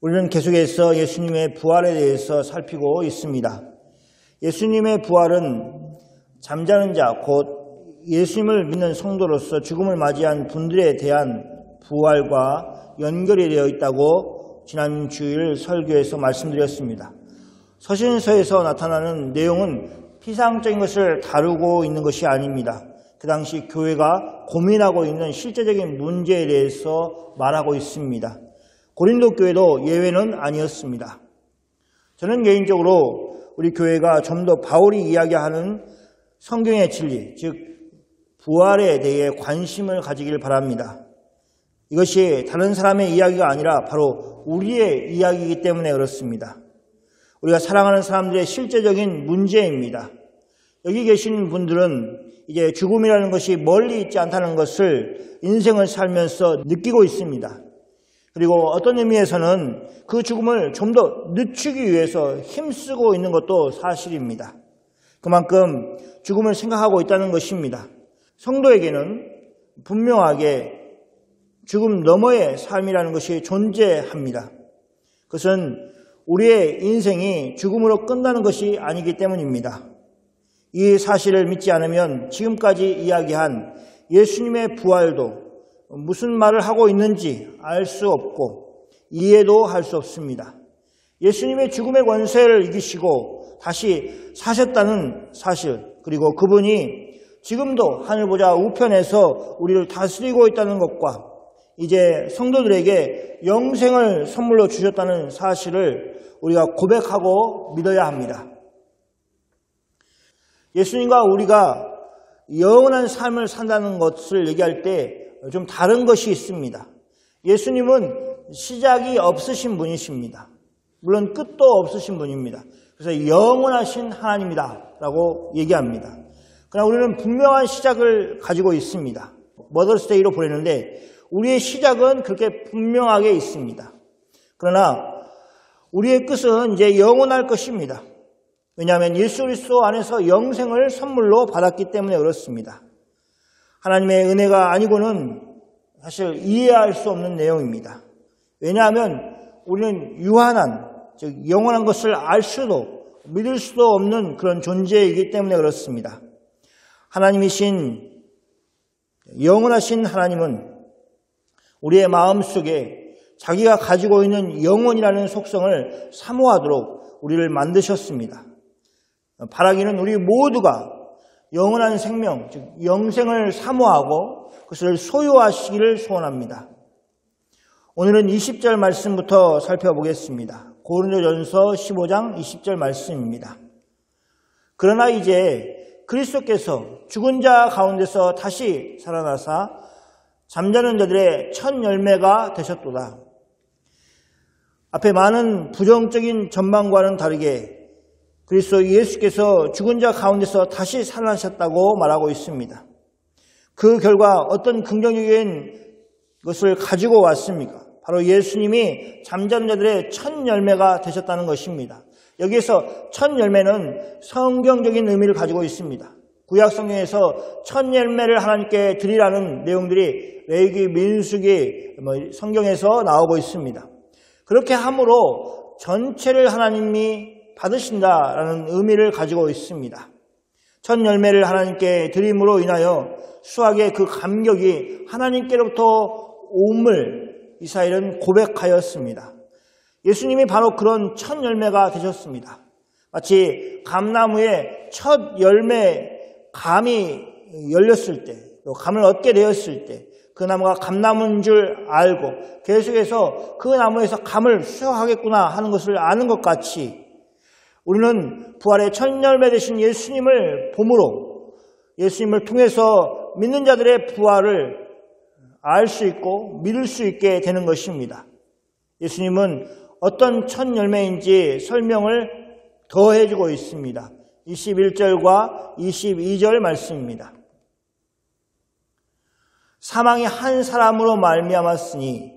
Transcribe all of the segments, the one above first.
우리는 계속해서 예수님의 부활에 대해서 살피고 있습니다. 예수님의 부활은 잠자는 자, 곧 예수님을 믿는 성도로서 죽음을 맞이한 분들에 대한 부활과 연결이 되어 있다고 지난 주일 설교에서 말씀드렸습니다. 서신서에서 나타나는 내용은 피상적인 것을 다루고 있는 것이 아닙니다. 그 당시 교회가 고민하고 있는 실제적인 문제에 대해서 말하고 있습니다. 고린도 교회도 예외는 아니었습니다. 저는 개인적으로 우리 교회가 좀 더 바울이 이야기하는 성경의 진리, 즉 부활에 대해 관심을 가지길 바랍니다. 이것이 다른 사람의 이야기가 아니라 바로 우리의 이야기이기 때문에 그렇습니다. 우리가 사랑하는 사람들의 실제적인 문제입니다. 여기 계신 분들은 이제 죽음이라는 것이 멀리 있지 않다는 것을 인생을 살면서 느끼고 있습니다. 그리고 어떤 의미에서는 그 죽음을 좀 더 늦추기 위해서 힘쓰고 있는 것도 사실입니다. 그만큼 죽음을 생각하고 있다는 것입니다. 성도에게는 분명하게 죽음 너머의 삶이라는 것이 존재합니다. 그것은 우리의 인생이 죽음으로 끝나는 것이 아니기 때문입니다. 이 사실을 믿지 않으면 지금까지 이야기한 예수님의 부활도 무슨 말을 하고 있는지 알 수 없고 이해도 할 수 없습니다. 예수님의 죽음의 권세를 이기시고 다시 사셨다는 사실, 그리고 그분이 지금도 하늘보좌 우편에서 우리를 다스리고 있다는 것과 이제 성도들에게 영생을 선물로 주셨다는 사실을 우리가 고백하고 믿어야 합니다. 예수님과 우리가 영원한 삶을 산다는 것을 얘기할 때 좀 다른 것이 있습니다. 예수님은 시작이 없으신 분이십니다. 물론 끝도 없으신 분입니다. 그래서 영원하신 하나님이다 라고 얘기합니다. 그러나 우리는 분명한 시작을 가지고 있습니다. 머더스데이로 보내는데 우리의 시작은 그렇게 분명하게 있습니다. 그러나 우리의 끝은 이제 영원할 것입니다. 왜냐하면 예수 그리스도 안에서 영생을 선물로 받았기 때문에 그렇습니다. 하나님의 은혜가 아니고는 사실 이해할 수 없는 내용입니다. 왜냐하면 우리는 유한한, 즉 영원한 것을 알 수도 믿을 수도 없는 그런 존재이기 때문에 그렇습니다. 하나님이신 영원하신 하나님은 우리의 마음속에 자기가 가지고 있는 영혼이라는 속성을 사모하도록 우리를 만드셨습니다. 바라기는 우리 모두가 영원한 생명, 즉 영생을 사모하고 그것을 소유하시기를 소원합니다. 오늘은 20절 말씀부터 살펴보겠습니다. 고린도전서 15장 20절 말씀입니다. 그러나 이제 그리스도께서 죽은 자 가운데서 다시 살아나사 잠자는 자들의 첫 열매가 되셨도다. 앞에 많은 부정적인 전망과는 다르게 그리스도 예수께서 죽은 자 가운데서 다시 살아나셨다고 말하고 있습니다. 그 결과 어떤 긍정적인 것을 가지고 왔습니까? 바로 예수님이 잠자는 자들의 첫 열매가 되셨다는 것입니다. 여기에서 첫 열매는 성경적인 의미를 가지고 있습니다. 구약 성경에서 첫 열매를 하나님께 드리라는 내용들이 레위기, 민수기, 성경에서 나오고 있습니다. 그렇게 함으로 전체를 하나님이 받으신다라는 의미를 가지고 있습니다. 첫 열매를 하나님께 드림으로 인하여 수학의 그 감격이 하나님께로부터 옴을 이스라엘은 고백하였습니다. 예수님이 바로 그런 첫 열매가 되셨습니다. 마치 감나무의 첫 열매 감이 열렸을 때, 또 감을 얻게 되었을 때 그 나무가 감나무인 줄 알고 계속해서 그 나무에서 감을 수확하겠구나 하는 것을 아는 것 같이 우리는 부활의 첫 열매 되신 예수님을 봄으로 예수님을 통해서 믿는 자들의 부활을 알 수 있고 믿을 수 있게 되는 것입니다. 예수님은 어떤 첫 열매인지 설명을 더해주고 있습니다. 21절과 22절 말씀입니다. 사망이 한 사람으로 말미암았으니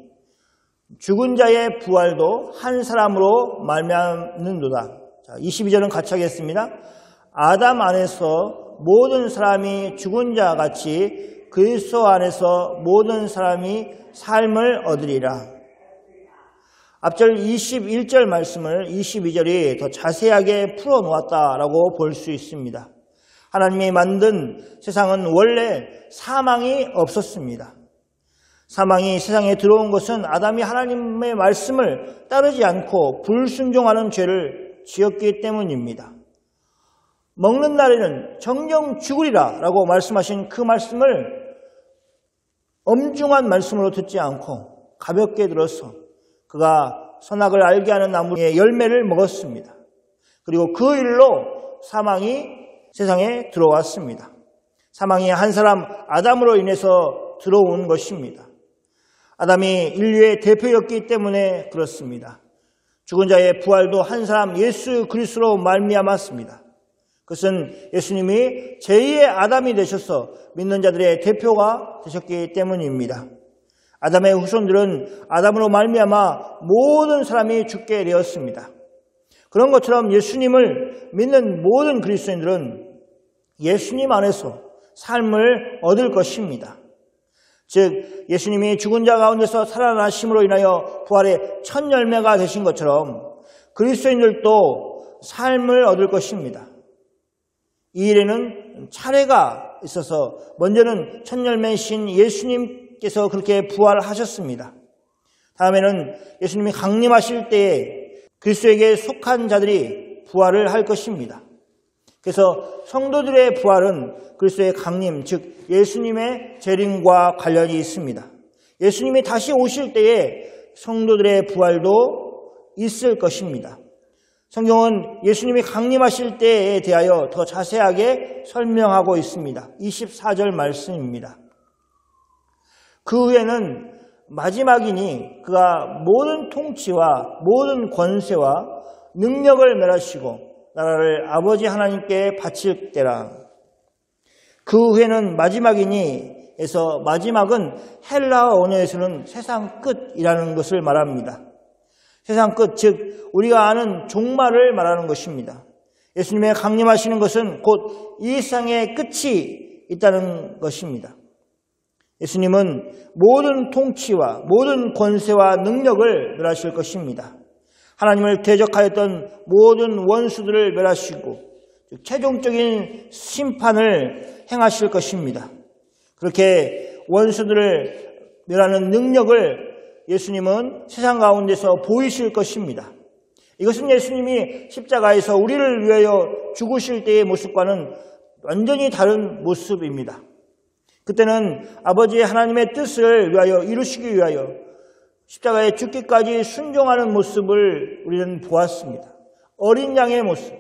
죽은 자의 부활도 한 사람으로 말미암는도다. 자, 22절은 같이 하겠습니다. 아담 안에서 모든 사람이 죽은 자 같이 그리스도 안에서 모든 사람이 삶을 얻으리라. 앞절 21절 말씀을 22절이 더 자세하게 풀어놓았다라고 볼 수 있습니다. 하나님이 만든 세상은 원래 사망이 없었습니다. 사망이 세상에 들어온 것은 아담이 하나님의 말씀을 따르지 않고 불순종하는 죄를 지었기 때문입니다. 먹는 날에는 정령 죽으리라 라고 말씀하신 그 말씀을 엄중한 말씀으로 듣지 않고 가볍게 들어서 그가 선악을 알게 하는 나무의 열매를 먹었습니다. 그리고 그 일로 사망이 세상에 들어왔습니다. 사망이 한 사람 아담으로 인해서 들어온 것입니다. 아담이 인류의 대표였기 때문에 그렇습니다. 죽은 자의 부활도 한 사람 예수 그리스도로 말미암았습니다. 그것은 예수님이 제2의 아담이 되셔서 믿는 자들의 대표가 되셨기 때문입니다. 아담의 후손들은 아담으로 말미암아 모든 사람이 죽게 되었습니다. 그런 것처럼 예수님을 믿는 모든 그리스도인들은 예수님 안에서 삶을 얻을 것입니다. 즉 예수님이 죽은 자 가운데서 살아나심으로 인하여 부활의 첫 열매가 되신 것처럼 그리스도인들도 삶을 얻을 것입니다. 이 일에는 차례가 있어서 먼저는 첫 열매이신 예수님께서 그렇게 부활하셨습니다. 다음에는 예수님이 강림하실 때에 그리스도에게 속한 자들이 부활을 할 것입니다. 그래서 성도들의 부활은 그리스도의 강림, 즉 예수님의 재림과 관련이 있습니다. 예수님이 다시 오실 때에 성도들의 부활도 있을 것입니다. 성경은 예수님이 강림하실 때에 대하여 더 자세하게 설명하고 있습니다. 24절 말씀입니다. 그 후에는 마지막이니 그가 모든 통치와 모든 권세와 능력을 멸하시고 나라를 아버지 하나님께 바칠 때라. 그 후에는 마지막이니 에서 마지막은 헬라어 언어에서는 세상 끝이라는 것을 말합니다. 세상 끝, 즉 우리가 아는 종말을 말하는 것입니다. 예수님의 강림하시는 것은 곧 이 세상의 끝이 있다는 것입니다. 예수님은 모든 통치와 모든 권세와 능력을 멸하실 것입니다. 하나님을 대적하였던 모든 원수들을 멸하시고 최종적인 심판을 행하실 것입니다. 그렇게 원수들을 멸하는 능력을 예수님은 세상 가운데서 보이실 것입니다. 이것은 예수님이 십자가에서 우리를 위하여 죽으실 때의 모습과는 완전히 다른 모습입니다. 그때는 아버지 하나님의 뜻을 위하여 이루시기 위하여 십자가에 죽기까지 순종하는 모습을 우리는 보았습니다. 어린 양의 모습.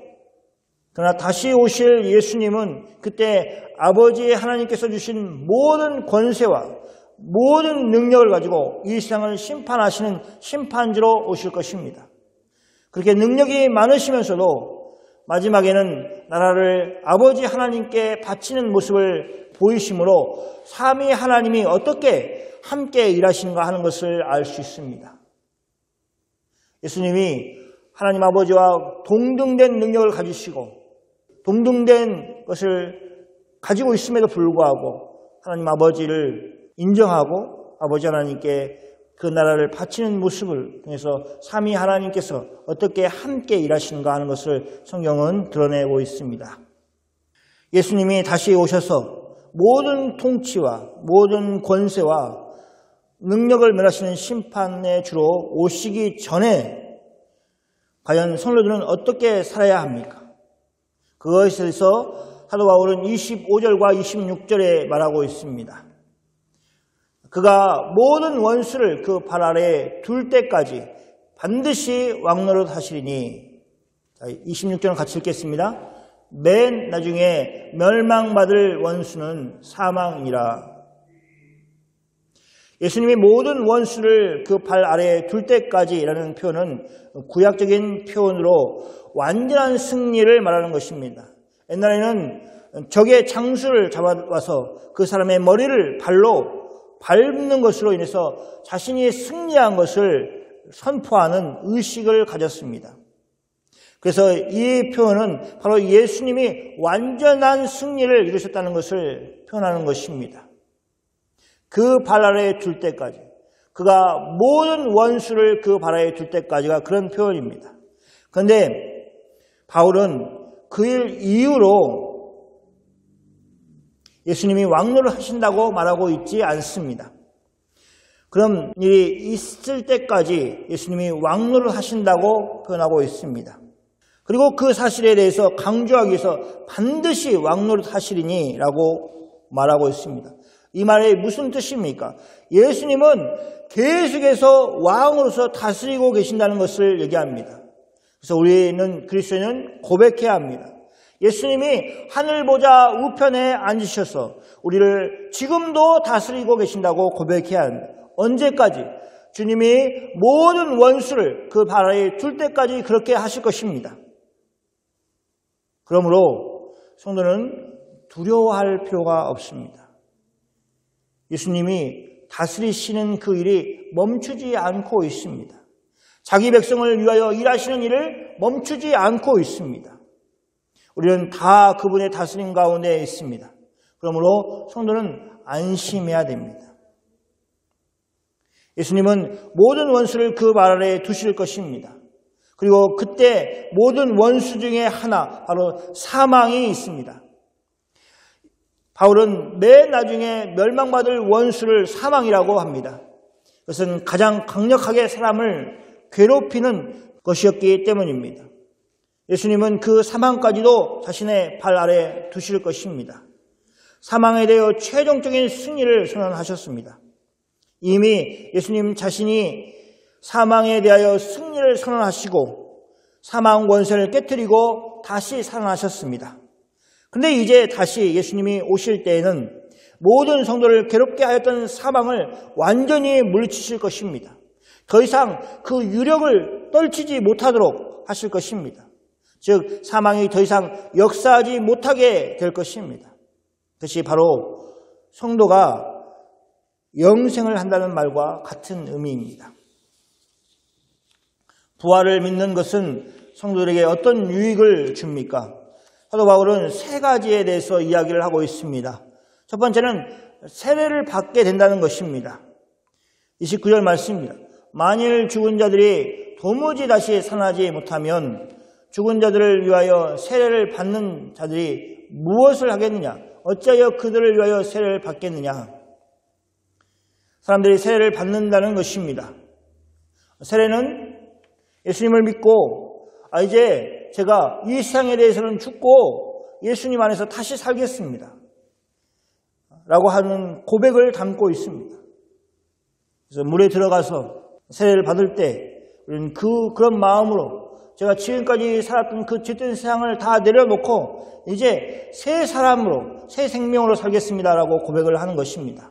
그러나 다시 오실 예수님은 그때 아버지 하나님께서 주신 모든 권세와 모든 능력을 가지고 이 세상을 심판하시는 심판주로 오실 것입니다. 그렇게 능력이 많으시면서도 마지막에는 나라를 아버지 하나님께 바치는 모습을 보이심으로 삼위 하나님이 어떻게 함께 일하시는가 하는 것을 알 수 있습니다. 예수님이 하나님 아버지와 동등된 능력을 가지시고 동등된 것을 가지고 있음에도 불구하고 하나님 아버지를 인정하고 아버지 하나님께 그 나라를 바치는 모습을 통해서 삼위 하나님께서 어떻게 함께 일하시는가 하는 것을 성경은 드러내고 있습니다. 예수님이 다시 오셔서 모든 통치와 모든 권세와 능력을 멸하시는 심판의 주로 오시기 전에 과연 성도들은 어떻게 살아야 합니까? 그것에 대해서 사도 바울은 25절과 26절에 말하고 있습니다. 그가 모든 원수를 그 발 아래에 둘 때까지 반드시 왕노릇 하시리니 26절은 같이 읽겠습니다. 맨 나중에 멸망받을 원수는 사망이라. 예수님이 모든 원수를 그 발 아래에 둘 때까지라는 표현은 구약적인 표현으로 완전한 승리를 말하는 것입니다. 옛날에는 적의 장수를 잡아와서 그 사람의 머리를 발로 밟는 것으로 인해서 자신이 승리한 것을 선포하는 의식을 가졌습니다. 그래서 이 표현은 바로 예수님이 완전한 승리를 이루셨다는 것을 표현하는 것입니다. 그 발 아래에 둘 때까지, 그가 모든 원수를 그 발 아래 둘 때까지가 그런 표현입니다. 그런데 바울은 그 일 이후로 예수님이 왕노를 하신다고 말하고 있지 않습니다. 그럼 일이 있을 때까지 예수님이 왕노를 하신다고 표현하고 있습니다. 그리고 그 사실에 대해서 강조하기 위해서 반드시 왕노를 하시리니 라고 말하고 있습니다. 이 말이 무슨 뜻입니까? 예수님은 계속해서 왕으로서 다스리고 계신다는 것을 얘기합니다. 그래서 우리는 그리스도인은 고백해야 합니다. 예수님이 하늘 보좌 우편에 앉으셔서 우리를 지금도 다스리고 계신다고 고백해야 합니다. 언제까지? 주님이 모든 원수를 그 발 아래 둘 때까지 그렇게 하실 것입니다. 그러므로 성도는 두려워할 필요가 없습니다. 예수님이 다스리시는 그 일이 멈추지 않고 있습니다. 자기 백성을 위하여 일하시는 일을 멈추지 않고 있습니다. 우리는 다 그분의 다스림 가운데 있습니다. 그러므로 성도는 안심해야 됩니다. 예수님은 모든 원수를 그 발 아래에 두실 것입니다. 그리고 그때 모든 원수 중에 하나, 바로 사망이 있습니다. 바울은 맨 나중에 멸망받을 원수를 사망이라고 합니다. 그것은 가장 강력하게 사람을 괴롭히는 것이었기 때문입니다. 예수님은 그 사망까지도 자신의 발 아래 두실 것입니다. 사망에 대하여 최종적인 승리를 선언하셨습니다. 이미 예수님 자신이 사망에 대하여 승리를 선언하시고 사망 권세를 깨뜨리고 다시 살아나셨습니다. 그런데 이제 다시 예수님이 오실 때에는 모든 성도를 괴롭게 하였던 사망을 완전히 물리치실 것입니다. 더 이상 그 유력을 떨치지 못하도록 하실 것입니다. 즉 사망이 더 이상 역사하지 못하게 될 것입니다. 그것이 바로 성도가 영생을 한다는 말과 같은 의미입니다. 부활을 믿는 것은 성도들에게 어떤 유익을 줍니까? 사도 바울은 세 가지에 대해서 이야기를 하고 있습니다. 첫 번째는 세례를 받게 된다는 것입니다. 29절 말씀입니다. 만일 죽은 자들이 도무지 다시 살아나지 못하면 죽은 자들을 위하여 세례를 받는 자들이 무엇을 하겠느냐? 어찌하여 그들을 위하여 세례를 받겠느냐? 사람들이 세례를 받는다는 것입니다. 세례는 예수님을 믿고 이제 제가 이 세상에 대해서는 죽고 예수님 안에서 다시 살겠습니다. 라고 하는 고백을 담고 있습니다. 그래서 물에 들어가서 세례를 받을 때 우리는 그런 마음으로 제가 지금까지 살았던 그 짙은 세상을 다 내려놓고 이제 새 사람으로 새 생명으로 살겠습니다라고 고백을 하는 것입니다.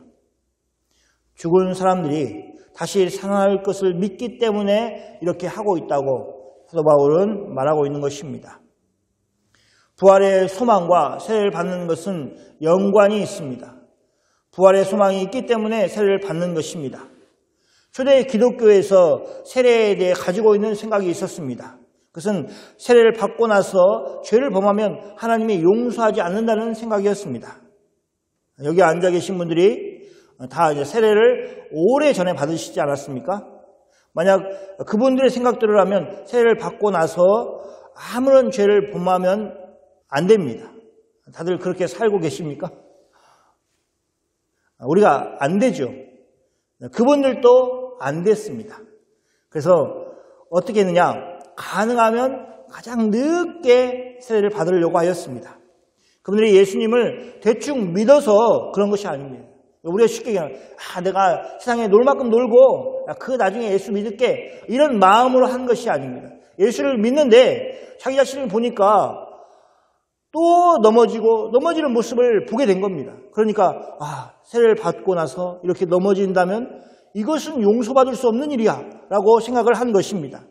죽은 사람들이 다시 살아날 것을 믿기 때문에 이렇게 하고 있다고 사도 바울은 말하고 있는 것입니다. 부활의 소망과 세례를 받는 것은 연관이 있습니다. 부활의 소망이 있기 때문에 세례를 받는 것입니다. 초대 기독교에서 세례에 대해 가지고 있는 생각이 있었습니다. 그것은 세례를 받고 나서 죄를 범하면 하나님이 용서하지 않는다는 생각이었습니다. 여기 앉아 계신 분들이 다 이제 세례를 오래전에 받으시지 않았습니까? 만약 그분들의 생각대로 하면 세례를 받고 나서 아무런 죄를 범하면 안 됩니다. 다들 그렇게 살고 계십니까? 우리가 안 되죠. 그분들도 안 됐습니다. 그래서 어떻게 했느냐? 가능하면 가장 늦게 세례를 받으려고 하였습니다. 그분들이 예수님을 대충 믿어서 그런 것이 아닙니다. 우리가 쉽게 얘기하면 내가 세상에 놀 만큼 놀고 그 나중에 예수 믿을게 이런 마음으로 한 것이 아닙니다. 예수를 믿는데 자기 자신을 보니까 또 넘어지는 모습을 보게 된 겁니다. 그러니까 세례를 받고 나서 이렇게 넘어진다면 이것은 용서받을 수 없는 일이야 라고 생각을 한 것입니다.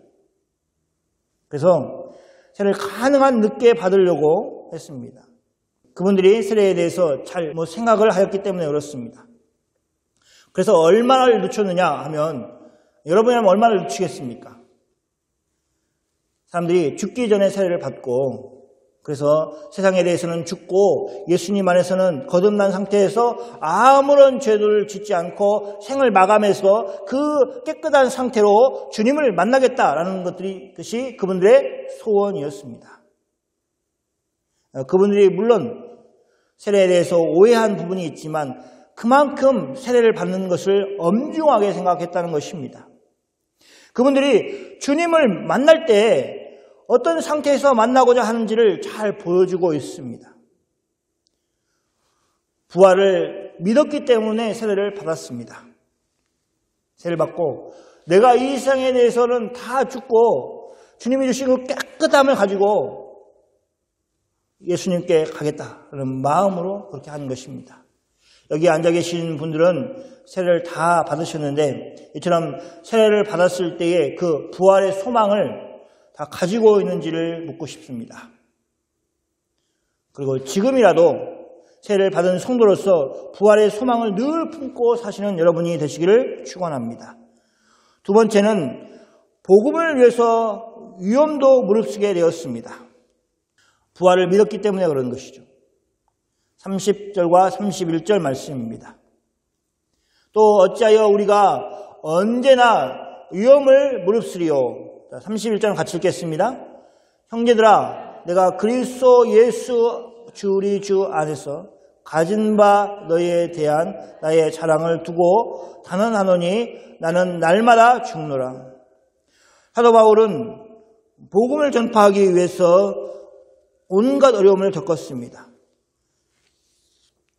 그래서 세례를 가능한 늦게 받으려고 했습니다. 그분들이 세례에 대해서 잘 생각을 하였기 때문에 그렇습니다. 그래서 얼마나 늦췄느냐 하면 여러분이라면 얼마나 늦추겠습니까? 사람들이 죽기 전에 세례를 받고 그래서 세상에 대해서는 죽고 예수님 안에서는 거듭난 상태에서 아무런 죄를 짓지 않고 생을 마감해서 그 깨끗한 상태로 주님을 만나겠다라는 것이 그분들의 소원이었습니다. 그분들이 물론 세례에 대해서 오해한 부분이 있지만 그만큼 세례를 받는 것을 엄중하게 생각했다는 것입니다. 그분들이 주님을 만날 때 어떤 상태에서 만나고자 하는지를 잘 보여주고 있습니다. 부활을 믿었기 때문에 세례를 받았습니다. 세례를 받고 내가 이 세상에 대해서는 다 죽고 주님이 주신 그 깨끗함을 가지고 예수님께 가겠다는 마음으로 그렇게 하는 것입니다. 여기 앉아 계신 분들은 세례를 다 받으셨는데 이처럼 세례를 받았을 때의 그 부활의 소망을 다 가지고 있는지를 묻고 싶습니다. 그리고 지금이라도 세례를 받은 성도로서 부활의 소망을 늘 품고 사시는 여러분이 되시기를 축원합니다. 두 번째는 복음을 위해서 위험도 무릅쓰게 되었습니다. 부활을 믿었기 때문에 그런 것이죠. 30절과 31절 말씀입니다. 또 어찌하여 우리가 언제나 위험을 무릅쓰리요. 31절 같이 읽겠습니다. 형제들아 내가 그리스도 예수 우리 주 안에서 가진 바 너희에 대한 나의 자랑을 두고 단언하노니 나는 날마다 죽노라. 사도 바울은 복음을 전파하기 위해서 온갖 어려움을 겪었습니다.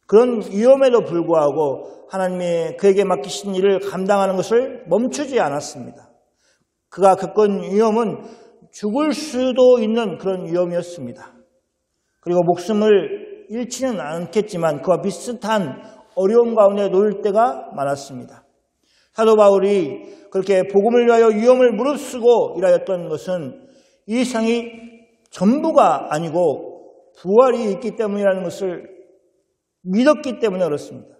그런 위험에도 불구하고 하나님이 그에게 맡기신 일을 감당하는 것을 멈추지 않았습니다. 그가 겪은 위험은 죽을 수도 있는 그런 위험이었습니다. 그리고 목숨을 잃지는 않겠지만 그와 비슷한 어려움 가운데 놓일 때가 많았습니다. 사도 바울이 그렇게 복음을 위하여 위험을 무릅쓰고 일하였던 것은 이 세상이 전부가 아니고 부활이 있기 때문이라는 것을 믿었기 때문에 그렇습니다.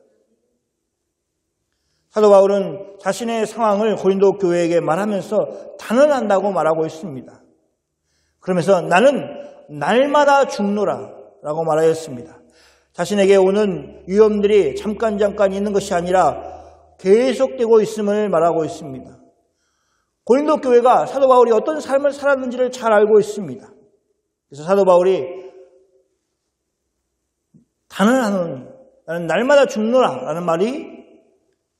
사도 바울은 자신의 상황을 고린도 교회에게 말하면서 단언한다고 말하고 있습니다. 그러면서 나는 날마다 죽노라 라고 말하였습니다. 자신에게 오는 위험들이 잠깐 있는 것이 아니라 계속되고 있음을 말하고 있습니다. 고린도 교회가 사도 바울이 어떤 삶을 살았는지를 잘 알고 있습니다. 그래서 사도 바울이 단언하는 나는 날마다 죽노라 라는 말이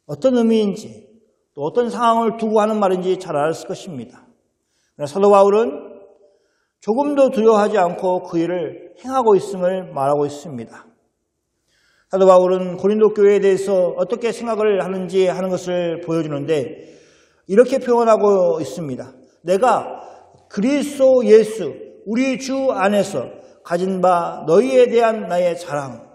어떤 의미인지 또 어떤 상황을 두고 하는 말인지 잘 알았을 것입니다. 그러나 사도 바울은 조금도 두려워하지 않고 그 일을 행하고 있음을 말하고 있습니다. 사도 바울은 고린도 교회에 대해서 어떻게 생각을 하는지 하는 것을 보여주는데 이렇게 표현하고 있습니다. 내가 그리스도 예수 우리 주 안에서 가진 바 너희에 대한 나의 자랑.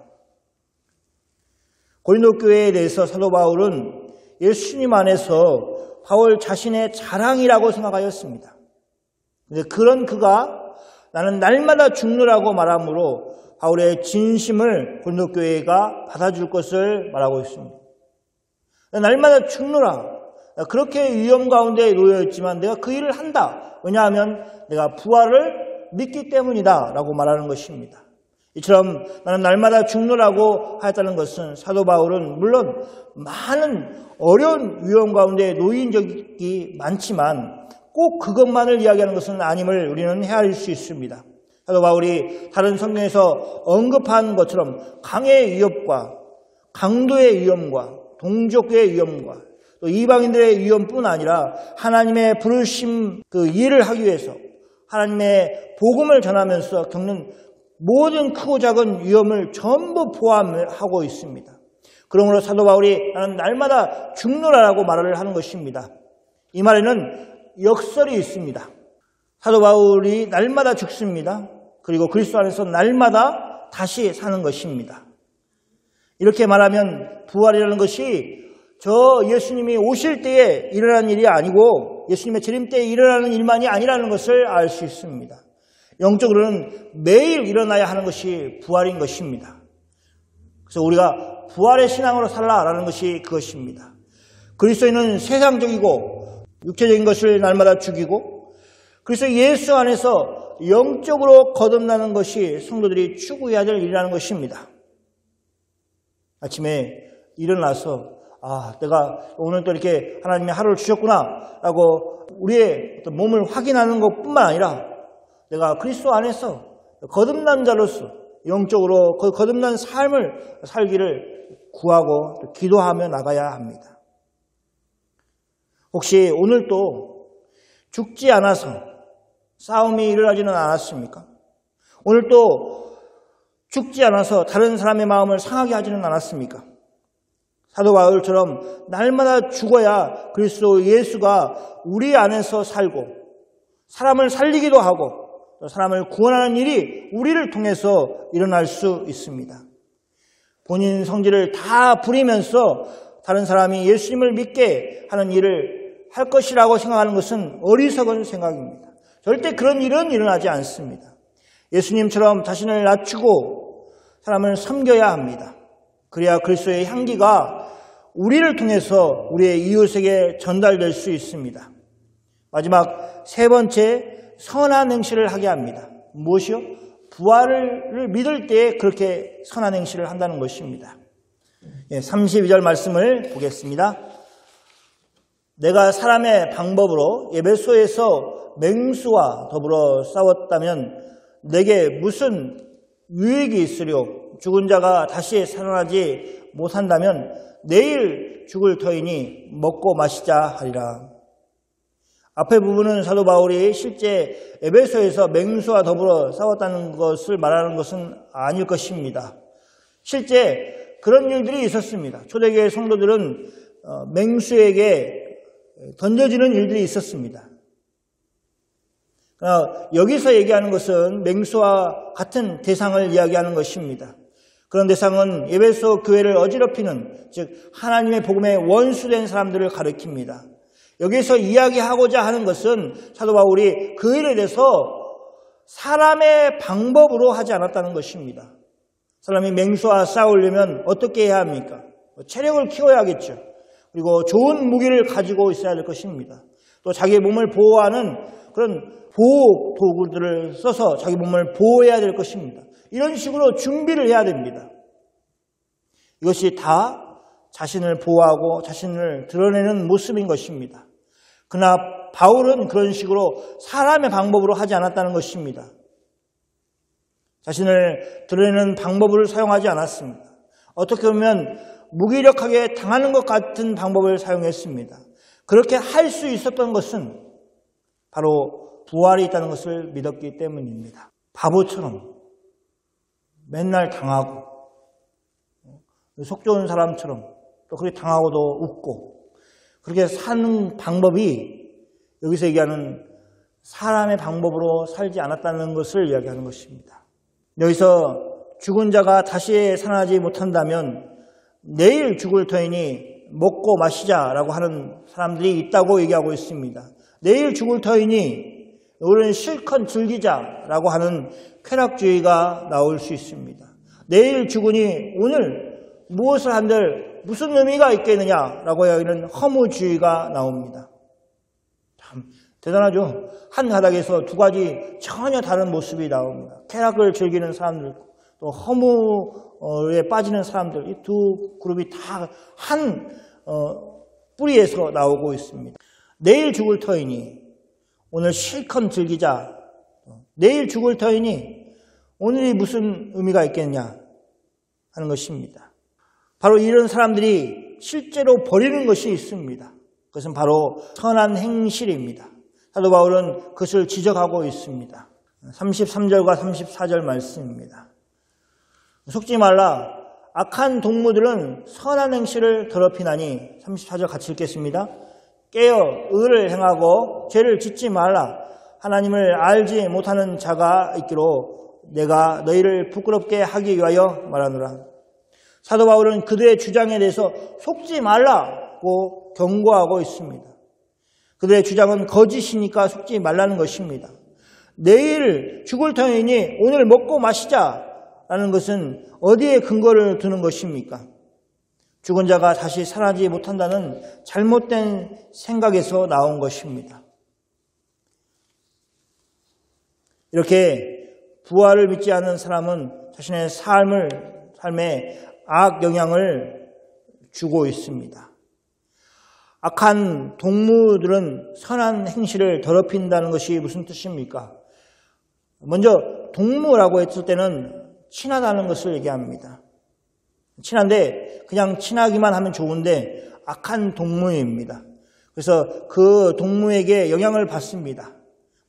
고린도 교회에 대해서 사도 바울은 예수님 안에서 바울 자신의 자랑이라고 생각하였습니다. 그런데 그런 그가 나는 날마다 죽노라고 말하므로 바울의 진심을 고린도 교회가 받아줄 것을 말하고 있습니다. 날마다 죽노라. 그렇게 위험 가운데 놓여 있지만 내가 그 일을 한다. 왜냐하면 내가 부활을 믿기 때문이다 라고 말하는 것입니다. 이처럼 나는 날마다 죽노라고 하였다는 것은 사도 바울은 물론 많은 어려운 위험 가운데 놓인 적이 많지만 꼭 그것만을 이야기하는 것은 아님을 우리는 헤아릴 수 있습니다. 사도 바울이 다른 성경에서 언급한 것처럼 강의 위협과 강도의 위험과 동족의 위험과 또 이방인들의 위험뿐 아니라 하나님의 부르심 그 일을 하기 위해서 하나님의 복음을 전하면서 겪는 모든 크고 작은 위험을 전부 포함하고 있습니다. 그러므로 사도 바울이 나는 날마다 죽노라라고 말을 하는 것입니다. 이 말에는 역설이 있습니다. 사도 바울이 날마다 죽습니다. 그리고 그리스도 안에서 날마다 다시 사는 것입니다. 이렇게 말하면 부활이라는 것이 저 예수님이 오실 때에 일어나는 일이 아니고 예수님의 재림 때에 일어나는 일만이 아니라는 것을 알 수 있습니다. 영적으로는 매일 일어나야 하는 것이 부활인 것입니다. 그래서 우리가 부활의 신앙으로 살라라는 것이 그것입니다. 그리스도인은 세상적이고 육체적인 것을 날마다 죽이고 그래서 예수 안에서 영적으로 거듭나는 것이 성도들이 추구해야 될 일이라는 것입니다. 아침에 일어나서 내가 오늘 또 이렇게 하나님이 하루를 주셨구나 라고 우리의 어떤 몸을 확인하는 것뿐만 아니라 내가 그리스도 안에서 거듭난 자로서 영적으로 거듭난 삶을 살기를 구하고 기도하며 나가야 합니다. 혹시 오늘도 죽지 않아서 싸움이 일어나지는 않았습니까? 오늘도 죽지 않아서 다른 사람의 마음을 상하게 하지는 않았습니까? 사도 바울처럼 날마다 죽어야 그리스도 예수가 우리 안에서 살고 사람을 살리기도 하고 사람을 구원하는 일이 우리를 통해서 일어날 수 있습니다. 본인 성질을 다 부리면서 다른 사람이 예수님을 믿게 하는 일을 할 것이라고 생각하는 것은 어리석은 생각입니다. 절대 그런 일은 일어나지 않습니다. 예수님처럼 자신을 낮추고 사람을 섬겨야 합니다. 그래야 그리스도의 향기가 우리를 통해서 우리의 이웃에게 전달될 수 있습니다. 마지막 세 번째, 선한 행실을 하게 합니다. 무엇이요? 부활을 믿을 때 그렇게 선한 행실을 한다는 것입니다. 32절 말씀을 보겠습니다. 내가 사람의 방법으로 에베소에서 맹수와 더불어 싸웠다면 내게 무슨 유익이 있으려? 죽은 자가 다시 살아나지 못한다면 내일 죽을 터이니 먹고 마시자 하리라. 앞에 부분은 사도 바울이 실제 에베소에서 맹수와 더불어 싸웠다는 것을 말하는 것은 아닐 것입니다. 실제 그런 일들이 있었습니다. 초대교회 성도들은 맹수에게 던져지는 일들이 있었습니다. 여기서 얘기하는 것은 맹수와 같은 대상을 이야기하는 것입니다. 그런 대상은 에베소 교회를 어지럽히는, 즉 하나님의 복음에 원수된 사람들을 가리킵니다. 여기서 이야기하고자 하는 것은 사도 바울이 그 일에 대해서 사람의 방법으로 하지 않았다는 것입니다. 사람이 맹수와 싸우려면 어떻게 해야 합니까? 체력을 키워야겠죠. 그리고 좋은 무기를 가지고 있어야 될 것입니다. 또 자기 몸을 보호하는 그런 보호 도구들을 써서 자기 몸을 보호해야 될 것입니다. 이런 식으로 준비를 해야 됩니다. 이것이 다 자신을 보호하고 자신을 드러내는 모습인 것입니다. 그러나 바울은 그런 식으로 사람의 방법으로 하지 않았다는 것입니다. 자신을 드러내는 방법을 사용하지 않았습니다. 어떻게 보면 무기력하게 당하는 것 같은 방법을 사용했습니다. 그렇게 할 수 있었던 것은 바로 부활이 있다는 것을 믿었기 때문입니다. 바보처럼 맨날 당하고 속 좋은 사람처럼 또 그렇게 당하고도 웃고 그렇게 사는 방법이 여기서 얘기하는 사람의 방법으로 살지 않았다는 것을 이야기하는 것입니다. 여기서 죽은 자가 다시 살아나지 못한다면 내일 죽을 터이니 먹고 마시자라고 하는 사람들이 있다고 얘기하고 있습니다. 내일 죽을 터이니 우리는 실컷 즐기자라고 하는 쾌락주의가 나올 수 있습니다. 내일 죽으니 오늘 무엇을 한들 무슨 의미가 있겠느냐라고 여기는 허무주의가 나옵니다. 참 대단하죠. 한 가닥에서 두 가지 전혀 다른 모습이 나옵니다. 쾌락을 즐기는 사람들, 또 허무에 빠지는 사람들, 이 두 그룹이 다 한 뿌리에서 나오고 있습니다. 내일 죽을 터이니 오늘 실컷 즐기자. 내일 죽을 터이니 오늘이 무슨 의미가 있겠냐 하는 것입니다. 바로 이런 사람들이 실제로 버리는 것이 있습니다. 그것은 바로 선한 행실입니다. 사도 바울은 그것을 지적하고 있습니다. 33절과 34절 말씀입니다. 속지 말라. 악한 동무들은 선한 행실을 더럽히나니 34절 같이 읽겠습니다. 깨어 의를 행하고 죄를 짓지 말라. 하나님을 알지 못하는 자가 있기로 내가 너희를 부끄럽게 하기 위하여 말하노라. 사도 바울은 그들의 주장에 대해서 속지 말라고 경고하고 있습니다. 그들의 주장은 거짓이니까 속지 말라는 것입니다. 내일 죽을 터이니 오늘 먹고 마시자라는 것은 어디에 근거를 두는 것입니까? 죽은 자가 다시 살아나지 못한다는 잘못된 생각에서 나온 것입니다. 이렇게 부활을 믿지 않는 사람은 자신의 삶에 악 영향을 주고 있습니다. 악한 동무들은 선한 행실을 더럽힌다는 것이 무슨 뜻입니까? 먼저 동무라고 했을 때는 친하다는 것을 얘기합니다. 친한데 그냥 친하기만 하면 좋은데 악한 동무입니다. 그래서 그 동무에게 영향을 받습니다.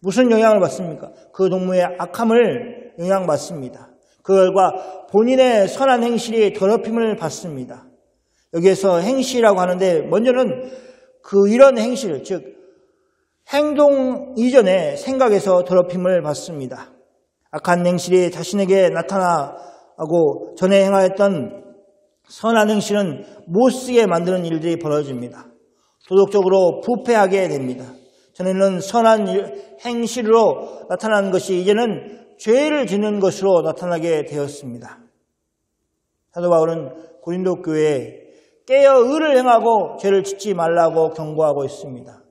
무슨 영향을 받습니까? 그 동무의 악함을 영향받습니다. 그 결과 본인의 선한 행실이 더럽힘을 받습니다. 여기에서 행실이라고 하는데 먼저는 이런 행실, 즉 행동 이전에 생각에서 더럽힘을 받습니다. 악한 행실이 자신에게 나타나고 전에 행하였던 선한 행실은 못쓰게 만드는 일들이 벌어집니다. 도덕적으로 부패하게 됩니다. 전에는 선한 행실로 나타나는 것이 이제는 죄를 짓는 것으로 나타나게 되었습니다. 사도 바울은 고린도 교회에 깨어 의를 행하고 죄를 짓지 말라고 경고하고 있습니다.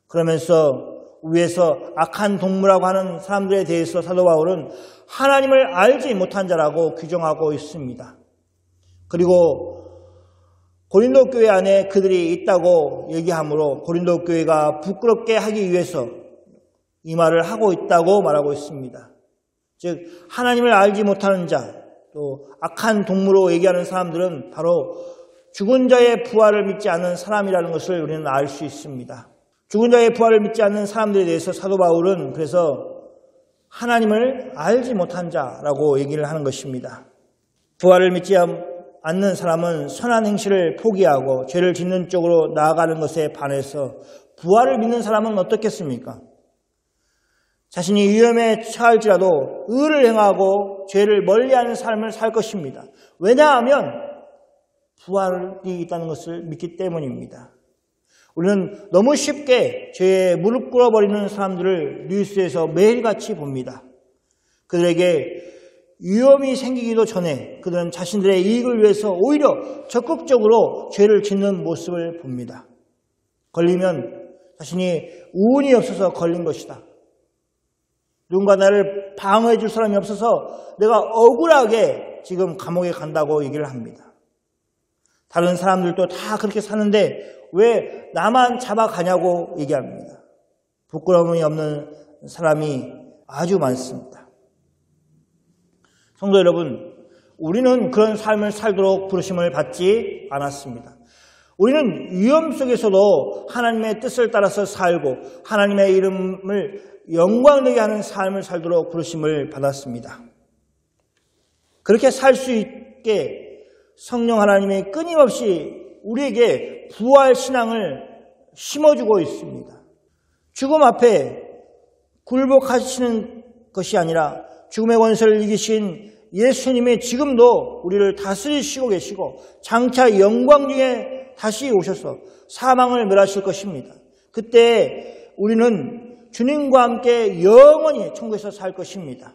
그러면서 위에서 악한 동무라고 하는 사람들에 대해서 사도 바울은 하나님을 알지 못한 자라고 규정하고 있습니다. 그리고 고린도 교회 안에 그들이 있다고 얘기하므로 고린도 교회가 부끄럽게 하기 위해서 이 말을 하고 있다고 말하고 있습니다. 즉 하나님을 알지 못하는 자, 또 악한 동무로 얘기하는 사람들은 바로 죽은 자의 부활을 믿지 않는 사람이라는 것을 우리는 알 수 있습니다. 죽은 자의 부활을 믿지 않는 사람들에 대해서 사도 바울은 그래서 하나님을 알지 못한 자라고 얘기를 하는 것입니다. 부활을 믿지 않는 사람은 선한 행실을 포기하고 죄를 짓는 쪽으로 나아가는 것에 반해서 부활을 믿는 사람은 어떻겠습니까? 자신이 위험에 처할지라도 의를 행하고 죄를 멀리하는 삶을 살 것입니다. 왜냐하면 부활이 있다는 것을 믿기 때문입니다. 우리는 너무 쉽게 죄에 무릎 꿇어버리는 사람들을 뉴스에서 매일같이 봅니다. 그들에게 위험이 생기기도 전에 그들은 자신들의 이익을 위해서 오히려 적극적으로 죄를 짓는 모습을 봅니다. 걸리면 자신이 운이 없어서 걸린 것이다. 누군가 나를 방어해 줄 사람이 없어서 내가 억울하게 지금 감옥에 간다고 얘기를 합니다. 다른 사람들도 다 그렇게 사는데 왜 나만 잡아가냐고 얘기합니다. 부끄러움이 없는 사람이 아주 많습니다. 성도 여러분, 우리는 그런 삶을 살도록 부르심을 받지 않았습니다. 우리는 위험 속에서도 하나님의 뜻을 따라서 살고 하나님의 이름을 영광되게 하는 삶을 살도록 부르심을 받았습니다. 그렇게 살 수 있게 성령 하나님이 끊임없이 우리에게 부활신앙을 심어주고 있습니다. 죽음 앞에 굴복하시는 것이 아니라 죽음의 권세를 이기신 예수님이 지금도 우리를 다스리시고 계시고 장차 영광 중에 다시 오셔서 사망을 멸하실 것입니다. 그때 우리는 주님과 함께 영원히 천국에서 살 것입니다.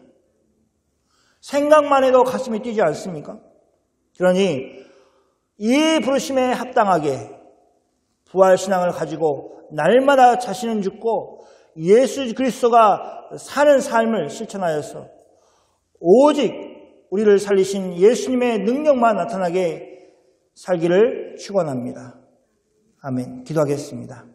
생각만 해도 가슴이 뛰지 않습니까? 그러니 이 부르심에 합당하게 부활신앙을 가지고 날마다 자신은 죽고 예수 그리스도가 사는 삶을 실천하여서 오직 우리를 살리신 예수님의 능력만 나타나게 살기를 축원합니다. 아멘. 기도하겠습니다.